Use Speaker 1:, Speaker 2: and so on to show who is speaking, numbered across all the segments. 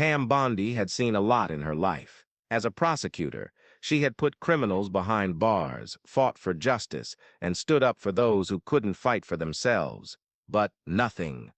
Speaker 1: Pam Bondi had seen a lot in her life. As a prosecutor, she had put criminals behind bars, fought for justice, and stood up for those who couldn't fight for themselves. But nothing,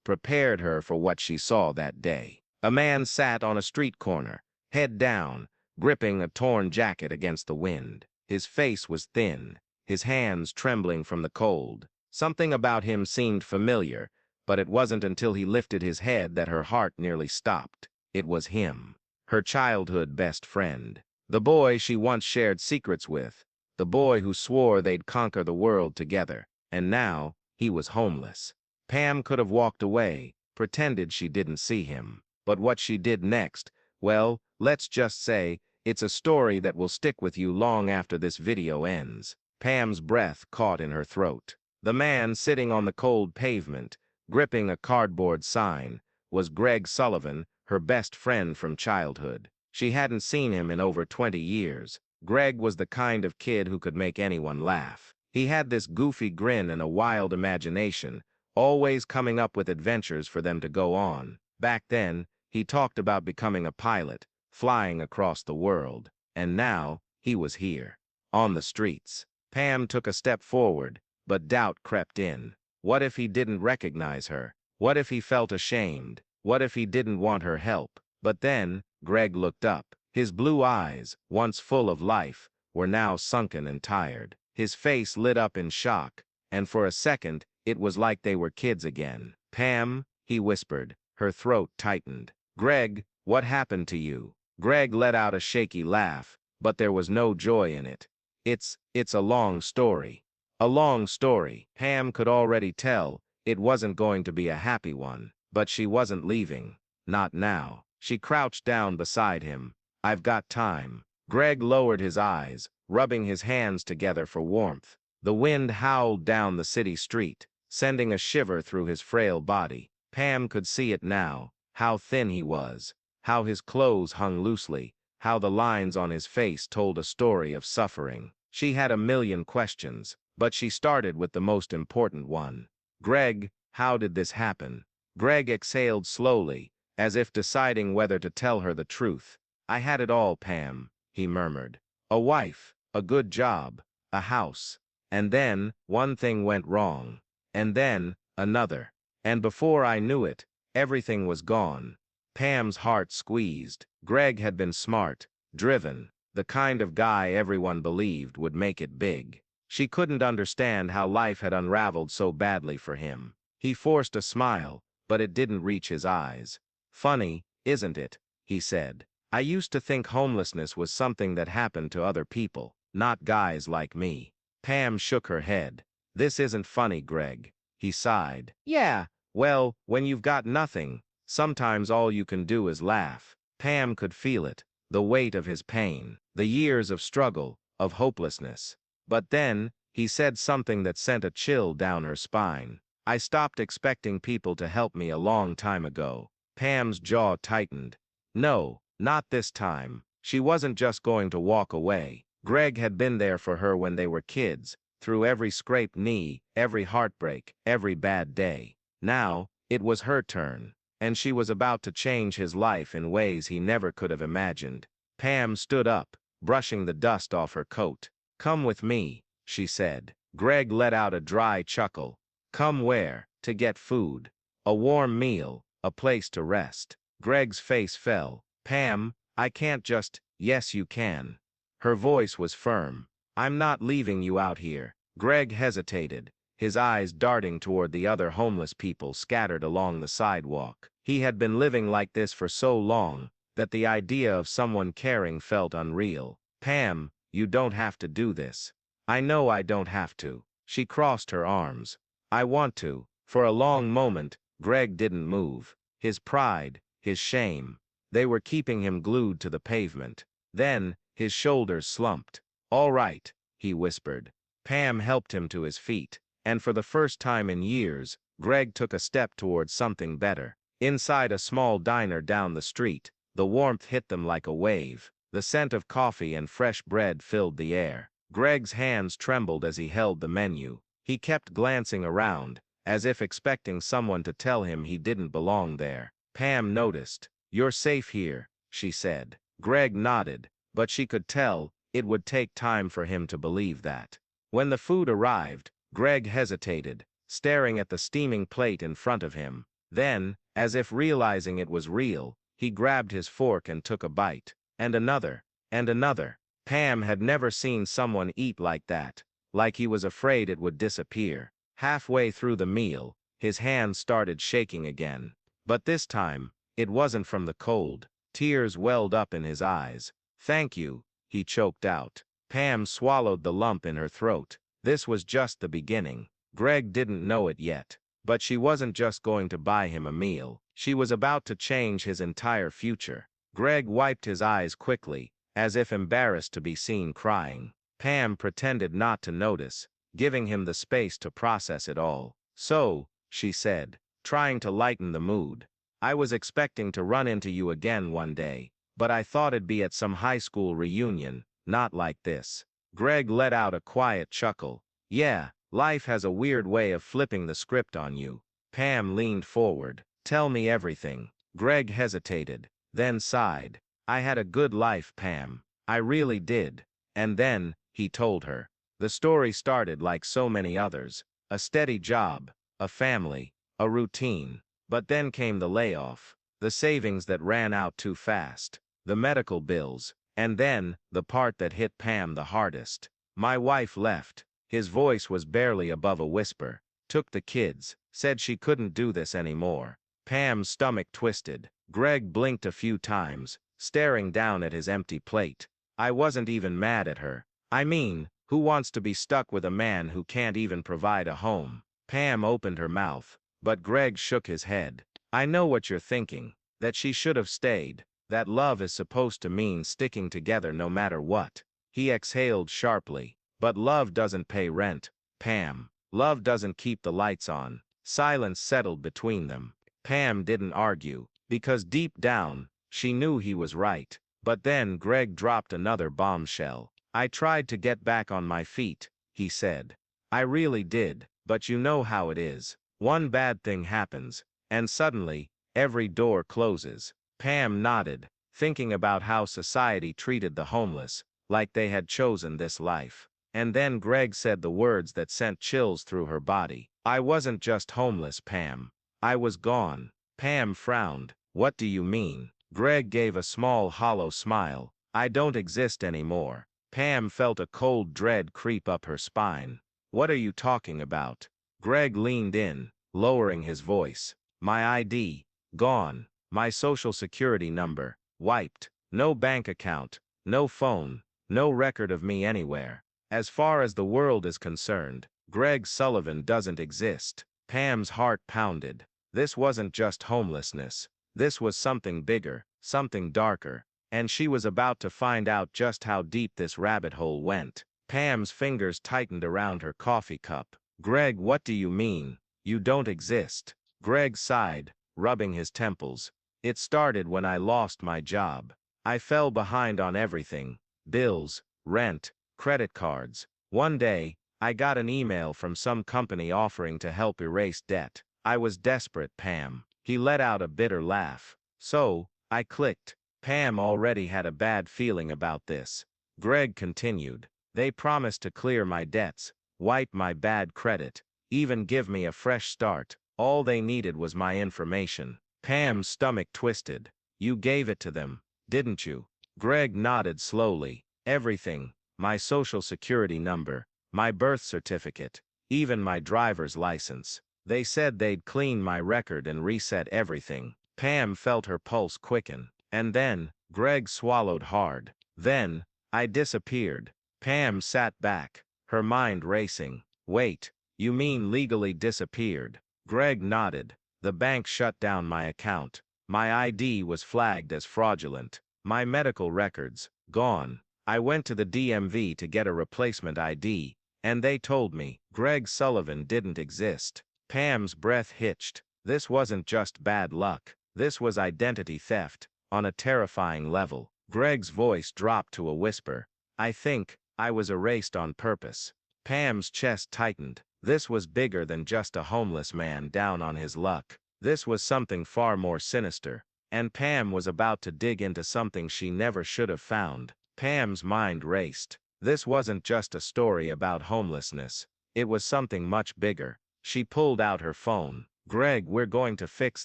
Speaker 1: prepared her for what she saw that day. A man sat on a street corner, head down, gripping a torn jacket against the wind. His face was thin, his hands trembling from the cold. Something about him seemed familiar, but it wasn't until he lifted his head that her heart nearly stopped. It was him, her childhood best friend, the boy she once shared secrets with, the boy who swore they'd conquer the world together, and now he was homeless. Pam could have walked away, pretended she didn't see him, but what she did next, well, let's just say, it's a story that will stick with you long after this video ends. Pam's breath caught in her throat. The man sitting on the cold pavement, gripping a cardboard sign, was Greg Sullivan, her best friend from childhood. She hadn't seen him in over 20 years. Greg was the kind of kid who could make anyone laugh. He had this goofy grin and a wild imagination, always coming up with adventures for them to go on. Back then, he talked about becoming a pilot, flying across the world. And now, he was here, on the streets. Pam took a step forward, but doubt crept in. What if he didn't recognize her? What if he felt ashamed? What if he didn't want her help? But then, Greg looked up. His blue eyes, once full of life, were now sunken and tired. His face lit up in shock, and for a second, it was like they were kids again. "Pam," he whispered, her throat tightened. "Greg, what happened to you?" Greg let out a shaky laugh, but there was no joy in it. It's a long story. A long story." Pam could already tell it wasn't going to be a happy one, but she wasn't leaving. Not now. She crouched down beside him. "I've got time." Greg lowered his eyes, rubbing his hands together for warmth. The wind howled down the city street, sending a shiver through his frail body. Pam could see it now, how thin he was, how his clothes hung loosely, how the lines on his face told a story of suffering. She had a million questions, but she started with the most important one. "Greg, how did this happen?" Greg exhaled slowly, as if deciding whether to tell her the truth. "I had it all, Pam," he murmured. "A wife, a good job, a house. And then, one thing went wrong. And then, another. And before I knew it, everything was gone." Pam's heart squeezed. Greg had been smart, driven, the kind of guy everyone believed would make it big. She couldn't understand how life had unraveled so badly for him. He forced a smile, but it didn't reach his eyes. "Funny, isn't it?" he said. "I used to think homelessness was something that happened to other people, not guys like me." Pam shook her head. "This isn't funny, Greg." He sighed. "Yeah, well, when you've got nothing, sometimes all you can do is laugh." Pam could feel it, the weight of his pain, the years of struggle, of hopelessness. But then, he said something that sent a chill down her spine. "I stopped expecting people to help me a long time ago." Pam's jaw tightened. No, not this time. She wasn't just going to walk away. Greg had been there for her when they were kids, through every scraped knee, every heartbreak, every bad day. Now, it was her turn, and she was about to change his life in ways he never could have imagined. Pam stood up, brushing the dust off her coat. "Come with me," she said. Greg let out a dry chuckle. "Come where?" "To get food. A warm meal, a place to rest." Greg's face fell. "Pam, I can't just—" "Yes, you can." Her voice was firm. "I'm not leaving you out here." Greg hesitated, his eyes darting toward the other homeless people scattered along the sidewalk. He had been living like this for so long that the idea of someone caring felt unreal. "Pam, you don't have to do this." "I know I don't have to." She crossed her arms. "I want to." For a long moment, Greg didn't move. His pride, his shame, they were keeping him glued to the pavement. Then, his shoulders slumped. "All right," he whispered. Pam helped him to his feet, and for the first time in years, Greg took a step towards something better. Inside a small diner down the street, the warmth hit them like a wave. The scent of coffee and fresh bread filled the air. Greg's hands trembled as he held the menu. He kept glancing around, as if expecting someone to tell him he didn't belong there. Pam noticed. "You're safe here," she said. Greg nodded, but she could tell it would take time for him to believe that. When the food arrived, Greg hesitated, staring at the steaming plate in front of him. Then, as if realizing it was real, he grabbed his fork and took a bite. And another. And another. Pam had never seen someone eat like that, like he was afraid it would disappear. Halfway through the meal, his hands started shaking again. But this time, it wasn't from the cold. Tears welled up in his eyes. "Thank you," he choked out. Pam swallowed the lump in her throat. This was just the beginning. Greg didn't know it yet. But she wasn't just going to buy him a meal. She was about to change his entire future. Greg wiped his eyes quickly, as if embarrassed to be seen crying. Pam pretended not to notice, giving him the space to process it all. "So," she said, trying to lighten the mood, "I was expecting to run into you again one day, but I thought it'd be at some high school reunion, not like this." Greg let out a quiet chuckle. "Yeah, life has a weird way of flipping the script on you." Pam leaned forward. "Tell me everything." Greg hesitated, then sighed. "I had a good life, Pam. I really did." And then, he told her. The story started like so many others. A steady job, a family, a routine. But then came the layoff, the savings that ran out too fast, the medical bills, and then, the part that hit Pam the hardest. "My wife left." His voice was barely above a whisper. "Took the kids, said she couldn't do this anymore." Pam's stomach twisted. Greg blinked a few times, staring down at his empty plate. "I wasn't even mad at her. I mean, who wants to be stuck with a man who can't even provide a home?" Pam opened her mouth, but Greg shook his head. "I know what you're thinking, that she should have stayed, that love is supposed to mean sticking together no matter what." He exhaled sharply. "But love doesn't pay rent, Pam. Love doesn't keep the lights on." Silence settled between them. Pam didn't argue, because deep down, she knew he was right. But then Greg dropped another bombshell. "I tried to get back on my feet," he said. "I really did, but you know how it is. One bad thing happens, and suddenly, every door closes." Pam nodded, thinking about how society treated the homeless, like they had chosen this life. And then Greg said the words that sent chills through her body. "I wasn't just homeless, Pam. I was gone." Pam frowned. "What do you mean?" Greg gave a small hollow smile. "I don't exist anymore." Pam felt a cold dread creep up her spine. "What are you talking about?" Greg leaned in, lowering his voice. "My ID, gone. My social security number, wiped. No bank account, no phone, no record of me anywhere. As far as the world is concerned, Greg Sullivan doesn't exist." Pam's heart pounded. This wasn't just homelessness. This was something bigger, something darker, and she was about to find out just how deep this rabbit hole went. Pam's fingers tightened around her coffee cup. "Greg, what do you mean? You don't exist." Greg sighed, rubbing his temples. "It started when I lost my job. I fell behind on everything: bills, rent, credit cards. One day, I got an email from some company offering to help erase debt. I was desperate, Pam." He let out a bitter laugh. "So, I clicked." Pam already had a bad feeling about this. Greg continued. "They promised to clear my debts, wipe my bad credit, even give me a fresh start. All they needed was my information." Pam's stomach twisted. "You gave it to them, didn't you?" Greg nodded slowly. "Everything. My social security number, my birth certificate, even my driver's license. They said they'd clean my record and reset everything." Pam felt her pulse quicken. "And then," Greg swallowed hard. "Then, I disappeared." Pam sat back, her mind racing. "Wait, you mean legally disappeared?" Greg nodded. "The bank shut down my account. My ID was flagged as fraudulent. My medical records, gone. I went to the DMV to get a replacement ID, and they told me Greg Sullivan didn't exist." Pam's breath hitched. This wasn't just bad luck. This was identity theft, on a terrifying level. Greg's voice dropped to a whisper. "I think I was erased on purpose." Pam's chest tightened. This was bigger than just a homeless man down on his luck. This was something far more sinister, and Pam was about to dig into something she never should have found. Pam's mind raced. This wasn't just a story about homelessness. It was something much bigger. She pulled out her phone. "Greg, we're going to fix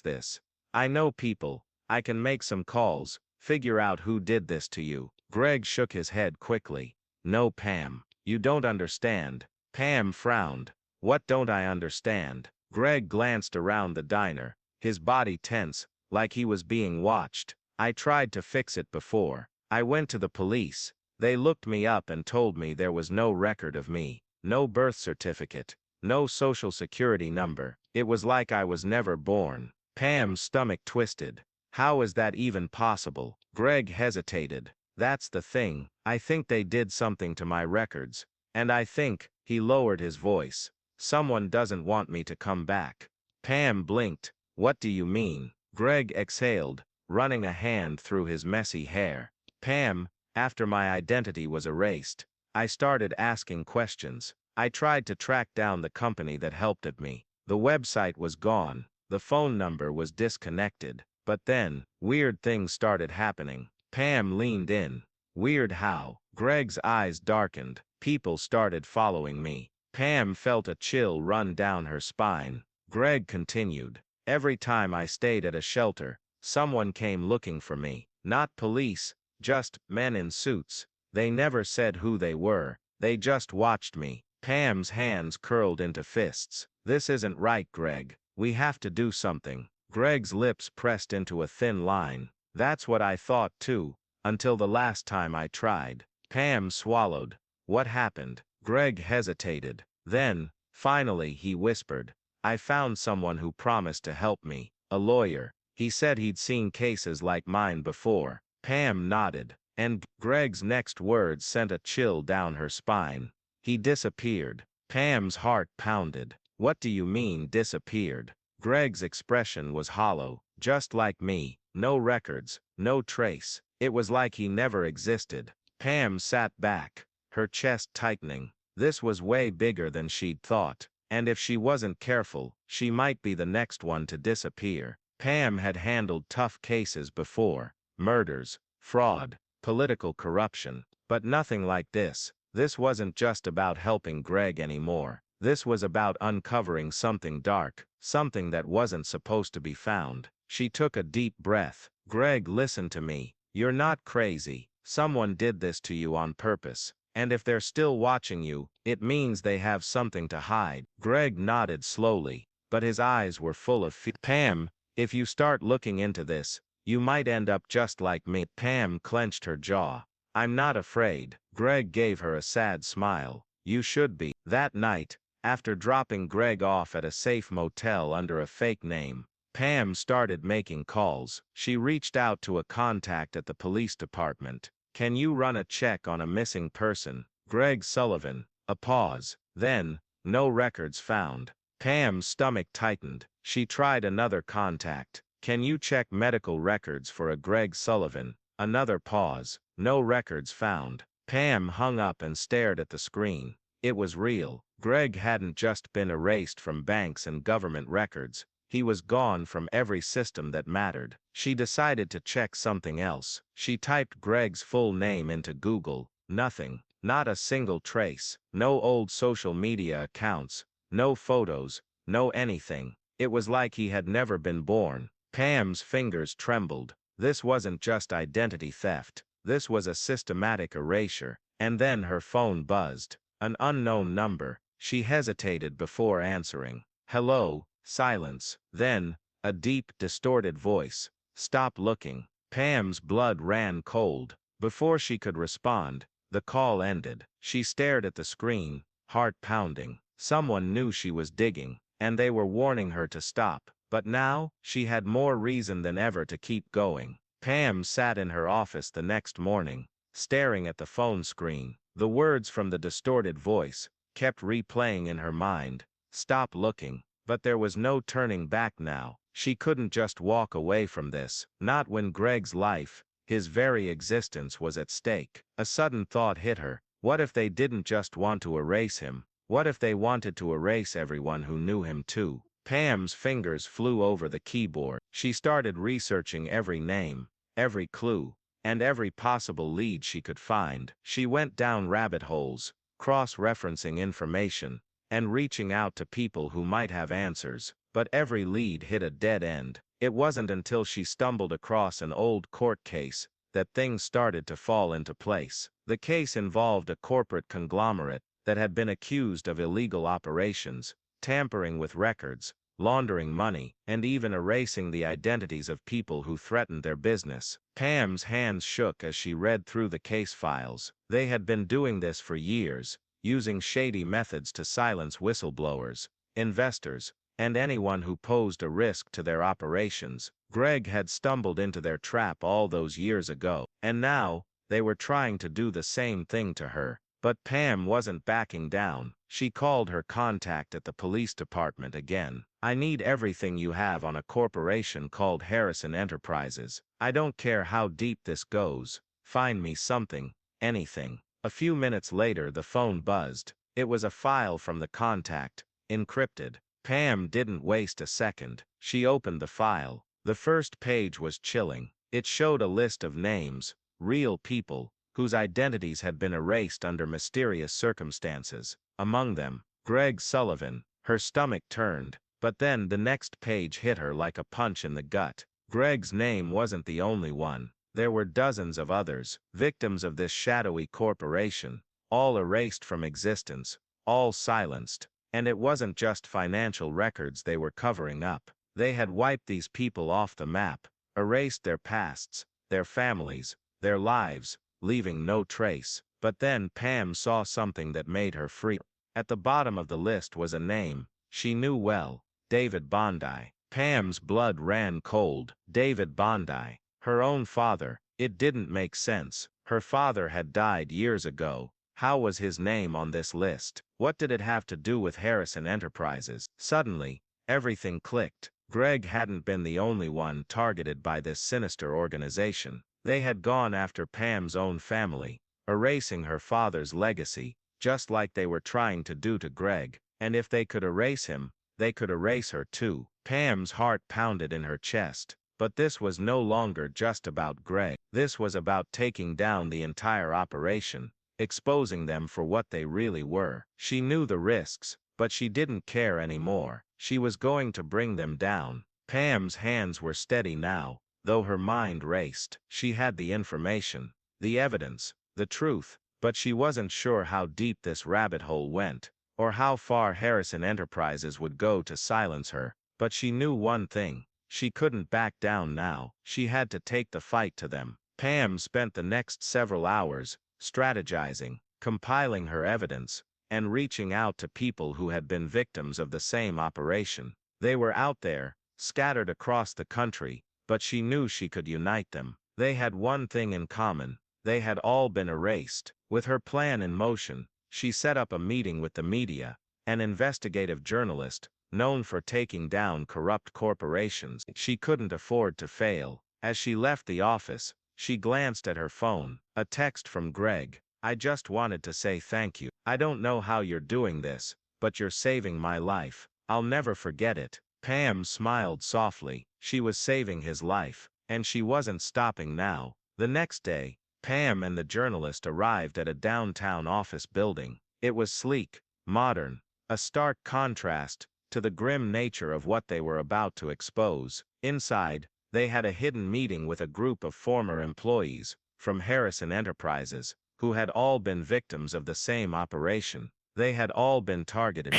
Speaker 1: this. I know people. I can make some calls, figure out who did this to you." Greg shook his head quickly. "No, Pam. You don't understand." Pam frowned. "What don't I understand?" Greg glanced around the diner, his body tense, like he was being watched. "I tried to fix it before. I went to the police. They looked me up and told me there was no record of me, no birth certificate, no social security number. It was like I was never born." Pam's stomach twisted. "How is that even possible?" Greg hesitated. "That's the thing. I think they did something to my records. And I think," he lowered his voice, "someone doesn't want me to come back." Pam blinked. "What do you mean?" Greg exhaled, running a hand through his messy hair. "Pam, after my identity was erased, I started asking questions. I tried to track down the company that helped me. The website was gone. The phone number was disconnected. But then, weird things started happening." Pam leaned in. "Weird how?" Greg's eyes darkened. "People started following me." Pam felt a chill run down her spine. Greg continued. "Every time I stayed at a shelter, someone came looking for me. Not police, just men in suits. They never said who they were. They just watched me." Pam's hands curled into fists. "This isn't right, Greg. We have to do something." Greg's lips pressed into a thin line. "That's what I thought too, until the last time I tried." Pam swallowed. "What happened?" Greg hesitated. Then, finally, he whispered, "I found someone who promised to help me, a lawyer. He said he'd seen cases like mine before." Pam nodded, and Greg's next words sent a chill down her spine. "He disappeared." Pam's heart pounded. "What do you mean, disappeared?" Greg's expression was hollow. "Just like me. No records, no trace. It was like he never existed." Pam sat back, her chest tightening. This was way bigger than she'd thought, and if she wasn't careful, she might be the next one to disappear. Pam had handled tough cases before: murders, fraud, political corruption, but nothing like this. This wasn't just about helping Greg anymore. This was about uncovering something dark, something that wasn't supposed to be found. She took a deep breath. "Greg, listen to me. You're not crazy. Someone did this to you on purpose. And if they're still watching you, it means they have something to hide." Greg nodded slowly, but his eyes were full of fear. "Pam, if you start looking into this, you might end up just like me." Pam clenched her jaw. "I'm not afraid." Greg gave her a sad smile. "You should be." That night, after dropping Greg off at a safe motel under a fake name, Pam started making calls. She reached out to a contact at the police department. "Can you run a check on a missing person? Greg Sullivan." A pause. Then, "No records found." Pam's stomach tightened. She tried another contact. "Can you check medical records for a Greg Sullivan?" Another pause. "No records found." Pam hung up and stared at the screen. It was real. Greg hadn't just been erased from banks and government records. He was gone from every system that mattered. She decided to check something else. She typed Greg's full name into Google. Nothing. Not a single trace. No old social media accounts. No photos. No anything. It was like he had never been born. Pam's fingers trembled. This wasn't just identity theft. This was a systematic erasure. And then her phone buzzed. An unknown number. She hesitated before answering. "Hello." Silence. Then, a deep, distorted voice. "Stop looking." Pam's blood ran cold. Before she could respond, the call ended. She stared at the screen, heart pounding. Someone knew she was digging, and they were warning her to stop. But now, she had more reason than ever to keep going. Pam sat in her office the next morning, staring at the phone screen. The words from the distorted voice kept replaying in her mind. Stop looking. But there was no turning back now. She couldn't just walk away from this, not when Greg's life, his very existence, was at stake. A sudden thought hit her. What if they didn't just want to erase him? What if they wanted to erase everyone who knew him too? Pam's fingers flew over the keyboard. She started researching every name, every clue, and every possible lead she could find. She went down rabbit holes, cross-referencing information, and reaching out to people who might have answers, but every lead hit a dead end. It wasn't until she stumbled across an old court case that things started to fall into place. The case involved a corporate conglomerate that had been accused of illegal operations, tampering with records, laundering money, and even erasing the identities of people who threatened their business. Pam's hands shook as she read through the case files. They had been doing this for years, using shady methods to silence whistleblowers, investors, and anyone who posed a risk to their operations. Greg had stumbled into their trap all those years ago, and now they were trying to do the same thing to her. But Pam wasn't backing down. She called her contact at the police department again. "I need everything you have on a corporation called Harrison Enterprises. I don't care how deep this goes. Find me something, anything." A few minutes later the phone buzzed. It was a file from the contact, encrypted. Pam didn't waste a second. She opened the file. The first page was chilling. It showed a list of names, real people, whose identities had been erased under mysterious circumstances. Among them, Greg Sullivan. Her stomach turned, but then the next page hit her like a punch in the gut. Greg's name wasn't the only one. There were dozens of others, victims of this shadowy corporation, all erased from existence, all silenced. And it wasn't just financial records they were covering up. They had wiped these people off the map, erased their pasts, their families, their lives, leaving no trace. But then Pam saw something that made her freak. At the bottom of the list was a name she knew well, David Bondi. Pam's blood ran cold. David Bondi, her own father. It didn't make sense. Her father had died years ago. How was his name on this list? What did it have to do with Harrison Enterprises? Suddenly, everything clicked. Greg hadn't been the only one targeted by this sinister organization. They had gone after Pam's own family, erasing her father's legacy, just like they were trying to do to Greg. And if they could erase him, they could erase her too. Pam's heart pounded in her chest. But this was no longer just about Greg. This was about taking down the entire operation, exposing them for what they really were. She knew the risks, but she didn't care anymore. She was going to bring them down. Pam's hands were steady now, though her mind raced. She had the information, the evidence, the truth, but she wasn't sure how deep this rabbit hole went, or how far Harrison Enterprises would go to silence her. But she knew one thing. She couldn't back down now. She had to take the fight to them. Pam spent the next several hours strategizing, compiling her evidence, and reaching out to people who had been victims of the same operation. They were out there, scattered across the country, but she knew she could unite them. They had one thing in common. They had all been erased. With her plan in motion, she set up a meeting with the media, an investigative journalist, known for taking down corrupt corporations. She couldn't afford to fail. As she left the office, she glanced at her phone. A text from Greg. "I just wanted to say thank you. I don't know how you're doing this, but you're saving my life. I'll never forget it." Pam smiled softly. She was saving his life, and she wasn't stopping now. The next day, Pam and the journalist arrived at a downtown office building. It was sleek, modern, a stark contrast to the grim nature of what they were about to expose. Inside, they had a hidden meeting with a group of former employees from Harrison Enterprises, who had all been victims of the same operation. They had all been targeted.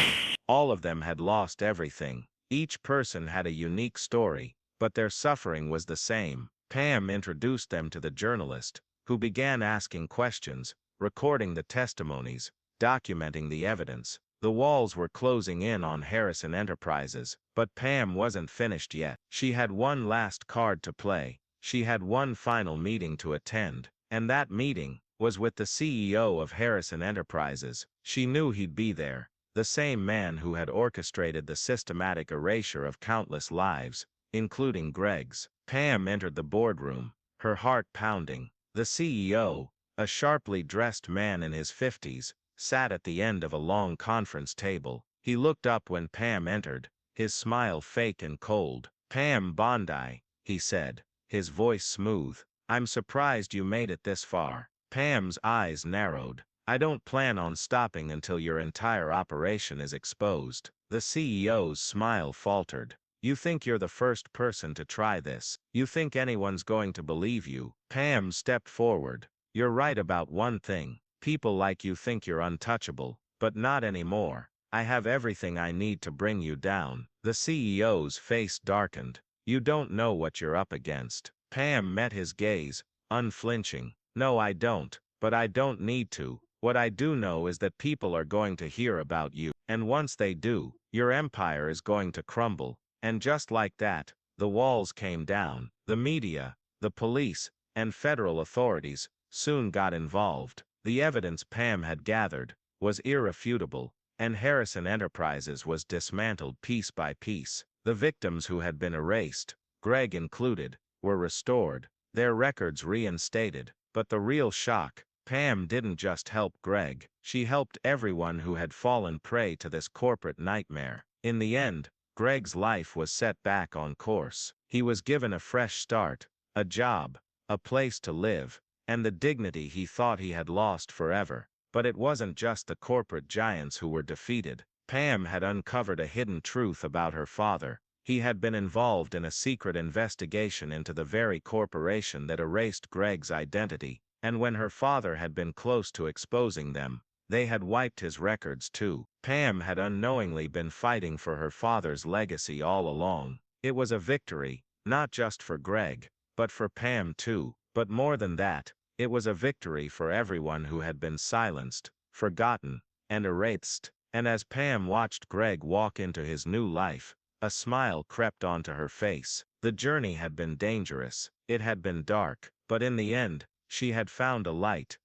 Speaker 1: All of them had lost everything. Each person had a unique story, but their suffering was the same. Pam introduced them to the journalist, who began asking questions, recording the testimonies, documenting the evidence. The walls were closing in on Harrison Enterprises, but Pam wasn't finished yet. She had one last card to play. She had one final meeting to attend, and that meeting was with the CEO of Harrison Enterprises. She knew he'd be there, the same man who had orchestrated the systematic erasure of countless lives, including Greg's. Pam entered the boardroom, her heart pounding. The CEO, a sharply dressed man in his 50s, sat at the end of a long conference table. He looked up when Pam entered, his smile fake and cold. "Pam Bondi," he said, his voice smooth. "I'm surprised you made it this far." Pam's eyes narrowed. "I don't plan on stopping until your entire operation is exposed." The CEO's smile faltered. "You think you're the first person to try this? You think anyone's going to believe you?" Pam stepped forward. "You're right about one thing. People like you think you're untouchable, but not anymore. I have everything I need to bring you down." The CEO's face darkened. "You don't know what you're up against." Pam met his gaze, unflinching. "No, I don't, but I don't need to. What I do know is that people are going to hear about you, and once they do, your empire is going to crumble." And just like that, the walls came down. The media, the police, and federal authorities soon got involved. The evidence Pam had gathered was irrefutable, and Harrison Enterprises was dismantled piece by piece. The victims who had been erased, Greg included, were restored, their records reinstated. But the real shock: Pam didn't just help Greg, she helped everyone who had fallen prey to this corporate nightmare. In the end, Greg's life was set back on course. He was given a fresh start, a job, a place to live, and the dignity he thought he had lost forever. But it wasn't just the corporate giants who were defeated. Pam had uncovered a hidden truth about her father. He had been involved in a secret investigation into the very corporation that erased Greg's identity, and when her father had been close to exposing them, they had wiped his records too. Pam had unknowingly been fighting for her father's legacy all along. It was a victory, not just for Greg, but for Pam too. But more than that, it was a victory for everyone who had been silenced, forgotten, and erased. And as Pam watched Greg walk into his new life, a smile crept onto her face. The journey had been dangerous, it had been dark, but in the end, she had found a light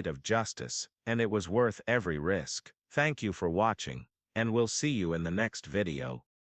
Speaker 1: of justice, and it was worth every risk. Thank you for watching, and we'll see you in the next video.